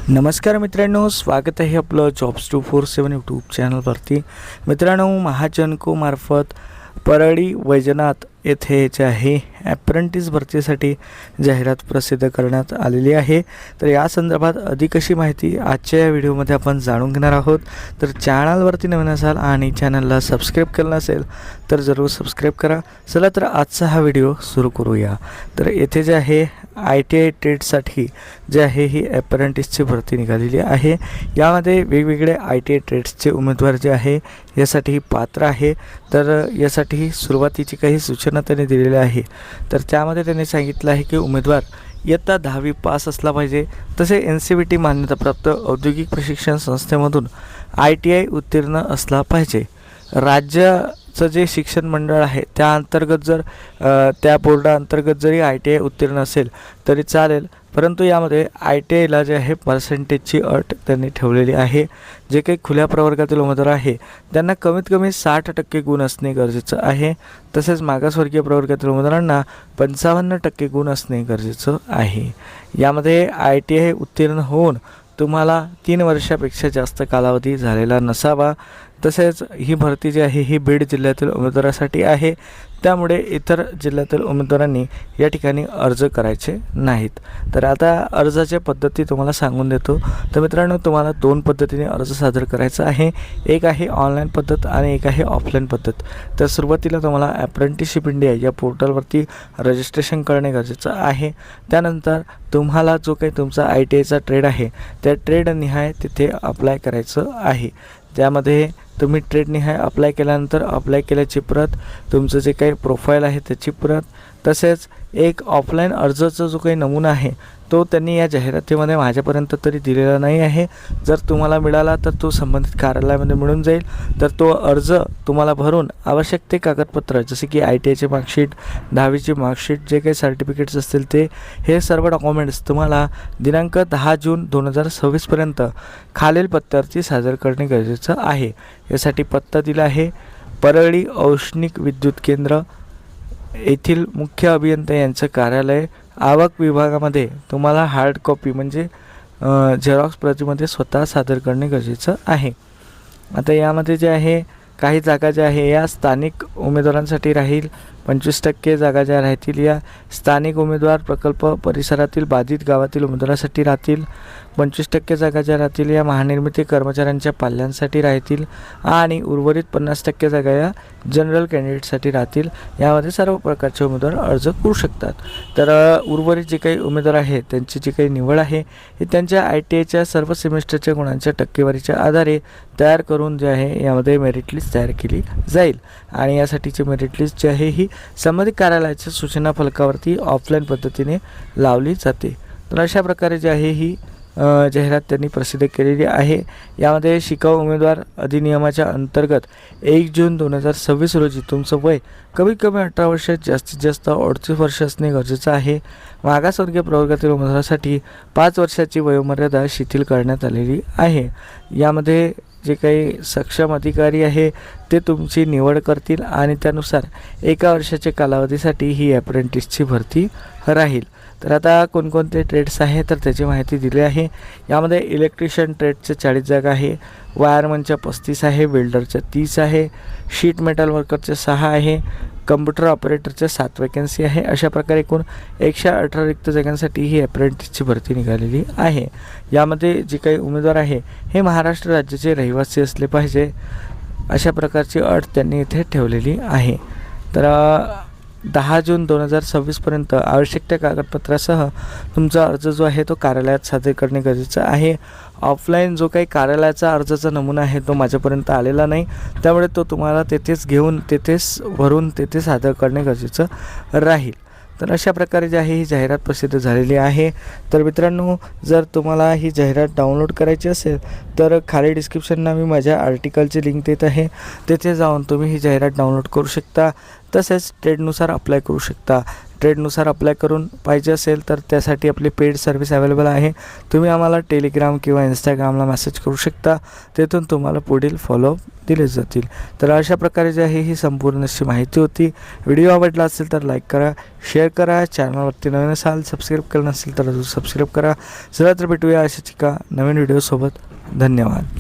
नमस्कार मित्रांनो, स्वागत आहे आपलं जॉब्स 247 यूट्यूब चॅनलवरती। मित्रांनो, महाजनको मार्फत परळी वैजनाथ येथे जे आहे ॲप्रेंटिस भरतीसाठी जाहिरात प्रसिद्ध करण्यात आलेली आहे। तर या संदर्भात अधिक अशी माहिती आजच्या या व्हिडिओमध्ये आपण जाणून घेणार आहोत। तर चॅनलवरती नवीन असाल आणि चॅनलला सबस्क्राईब केलं नसेल तर जरूर सबस्क्राईब करा। चला तर आजचा हा व्हिडिओ सुरू करूया। तर येथे जे आहे ITI ट्रेडसाठी जे आहे ही ॲप्रेंटिसची भरती निघालेली आहे। यामध्ये वेगवेगळे ITI ट्रेड्सचे उमेदवार जे आहे यासाठी पात्र आहे। तर यासाठी सुरुवातीची काही सूचना त्यांनी दिलेल्या आहे। तर त्यामध्ये त्यांनी सांगितलं आहे की उमेदवार इयत्ता 10वी पास असला पाहिजे, तसे NCVT मान्यताप्राप्त औद्योगिक प्रशिक्षण संस्थेमधून ITI उत्तीर्ण असला पाहिजे। राज्याचं जे शिक्षण मंडळ आहे त्या अंतर्गत जर त्या बोर्डाअंतर्गत जरी ITI उत्तीर्ण असेल तरी चालेल, परंतु यामध्ये ITIला जे आहे पर्सेंटेजची अट त्यांनी ठेवलेली आहे। जे काही खुल्या प्रवर्गातील उमेदवार आहे त्यांना कमीत कमी 60% गुण असणे गरजेचं आहे। तसेच मागासवर्गीय प्रवर्गातील उमेदवारांना 55% गुण असणे गरजेचं आहे। यामध्ये ITI उत्तीर्ण होऊन तुम्हाला 3 वर्षापेक्षा जास्त कालावधी झालेला नसावा। तसेच ही भरती जी आहे ही बीड जिल्ह्यातील उमेदवारासाठी आहे, त्यामुळे इतर जिल्ह्यातील उमेदवारांनी या ठिकाणी अर्ज करायचे नाहीत। तर आता अर्जाच्या पद्धती तुम्हाला सांगून देतो। तर मित्रांनो, तुम्हाला 2 पद्धतीने अर्ज सादर करायचा आहे। एक आहे ऑनलाईन पद्धत आणि एक आहे ऑफलाईन पद्धत। तर सुरुवातीला तुम्हाला अप्रेंटिसशिप इंडिया या पोर्टलवरती रजिस्ट्रेशन करणे गरजेचं आहे। त्यानंतर तुम्हाला जो काही तुमचा ITIचा ट्रेड आहे त्या ट्रेड निहाय तिथे अप्लाय करायचं आहे। त्यामध्ये तुम्ही ट्रेड निहाय अप्लाय केल्यानंतर अप्लाय केल्याची प्रत, तुमचं जे काही प्रोफाईल आहे त्याची प्रत, तसेच एक ऑफलाईन अर्जाचा जो काही नमुना आहे तो त्यांनी या जाहिरातीमध्ये माझ्यापर्यंत तरी दिलेला नाही आहे। जर तुम्हाला मिळाला तर तो संबंधित कार्यालयामध्ये मिळून जाईल। तर तो अर्ज तुम्हाला भरून आवश्यक ते कागदपत्र जसे की ITIचे मार्कशीट, 10वीची मार्कशीट, जे काही सर्टिफिकेट्स असतील ते हे सर्व डॉक्युमेंट्स तुम्हाला दिनांक 10 जून 2026 पर्यंत खालील पत्त्यावरती सादर करणे गरजेचं आहे। यासाठी पत्ता दिला आहे परळी औष्णिक विद्युत केंद्र येथील मुख्य अभियंता यांचं कार्यालय। आवक विभागामध्ये तुम्हाला हार्ड कॉपी म्हणजे झेरॉक्स प्रतीमध्ये स्वतः सादर करणे गरजेचं आहे। आता यामध्ये जे आहे काही जागा ज्या आहे या स्थानिक उमेदवारांसाठी राहील। 25% जागा ज्या राहतील या स्थानिक उमेदवार प्रकल्प परिसरातील बाधित गावातील उमेदवारासाठी राहतील। 25% जागा ज्या राहतील या महानिर्मिती कर्मचाऱ्यांच्या पाल्यांसाठी राहतील आणि उर्वरित 50% जागा या जनरल कॅन्डिडेटसाठी राहतील। यामध्ये सर्व प्रकारचे उमेदवार अर्ज करू शकतात। तर उर्वरित जे काही उमेदवार आहेत त्यांची जी काही निवड आहे ही त्यांच्या ITIच्या सर्व सेमिस्टरच्या गुणांच्या टक्केवारीच्या आधारे तयार करून जे आहे यामध्ये मेरिट लिस्ट तयार केली जाईल आणि यासाठीची मेरिट लिस्ट जी आहे ही संबंधित कार्यालयाच्या सूचना फलकावरती ऑफलाईन पद्धतीने लावली जाते। तर अशा प्रकारे जी आहे ही जाहिरात त्यांनी प्रसिद्ध केलेली आहे। यामध्ये शिकाऊ उमेदवार अधिनियमाच्या अंतर्गत 1 जून 2026 रोजी तुमचं वय कमीत कमी 18 वर्ष, जास्तीत जास्त 38 वर्ष असणे गरजेचं आहे। मागासवर्गीय प्रवर्गातील उमेदवारासाठी 5 वर्षाची वयोमर्यादा शिथिल करण्यात आलेली आहे। यामध्ये जे काही सक्षम अधिकारी आहे ते तुमची निवड करतील आणि त्यानुसार 1 वर्षाच्या कालावधीसाठी ही अप्रेंटिसची भरती राहील। तर आता कोणकोणते ट्रेड्स आहे तर त्याची माहिती दिली आहे। यामध्ये इलेक्ट्रिशियन ट्रेडच्या 40 जागा आहे, वायरमनच्या 35 आहे, वेल्डरच्या 30 आहे, शीट मेटल वर्करच्या 6 आहे, कम्प्युटर ऑपरेटरच्या 7 वॅकन्सी आहे। अशा प्रकारे एकूण 118 रिक्त जागांसाठी ही अप्रेंटिसची भरती निघालेली आहे। यामध्ये जे काही उमेदवार आहे हे महाराष्ट्र राज्याचे रहिवासी असले पाहिजे, अशा प्रकारची अट त्यांनी इथे ठेवलेली आहे। तर 10 जून 2026 पर्यंत आवश्यक त्या कागदपत्रासह तुमचा अर्ज जो आहे तो कार्यालयात सादर करणे गरजेचं आहे। ऑफलाईन जो काही कार्यालयाचा अर्जाचा नमुना आहे तो माझ्यापर्यंत आलेला नाही, त्यामुळे तो तुम्हाला तेथेच घेऊन तेथेच भरून तेथे सादर करणे गरजेचं राहील। तर अशा प्रकारे जी आहे ही जाहिरात प्रसिद्ध झालेली आहे। तर मित्रांनो, जर तुम्हाला ही जाहिरात डाउनलोड करायची असेल तर खाली डिस्क्रिप्शनला मी माझ्या आर्टिकलची लिंक देत आहे, तेथे जाऊन तुम्ही ही जाहिरात डाउनलोड करू शकता। तसेच ट्रेडनुसार अप्लाय करू शकता। ट्रेडनुसार अप्लाय करून पाहिजे असेल तर त्यासाठी आपली पेड सर्व्हिस अवेलेबल आहे. तुम्ही आम्हाला टेलिग्राम किंवा इंस्टाग्रामला मेसेज करू शकता. तेथून तुम्हाला पुढील फॉलोअप दिले जातील. तर अशा प्रकारे जी आहे ही संपूर्ण अशी माहिती होती. व्हिडिओ आवडला असेल तर लाईक करा, शेअर करा. चॅनलवरती नवीन असाल, सबस्क्राईब केलं नसेल तर सबस्क्राईब करा. चला तर भेटूया अशाच एका नवीन व्हिडिओसोबत. धन्यवाद.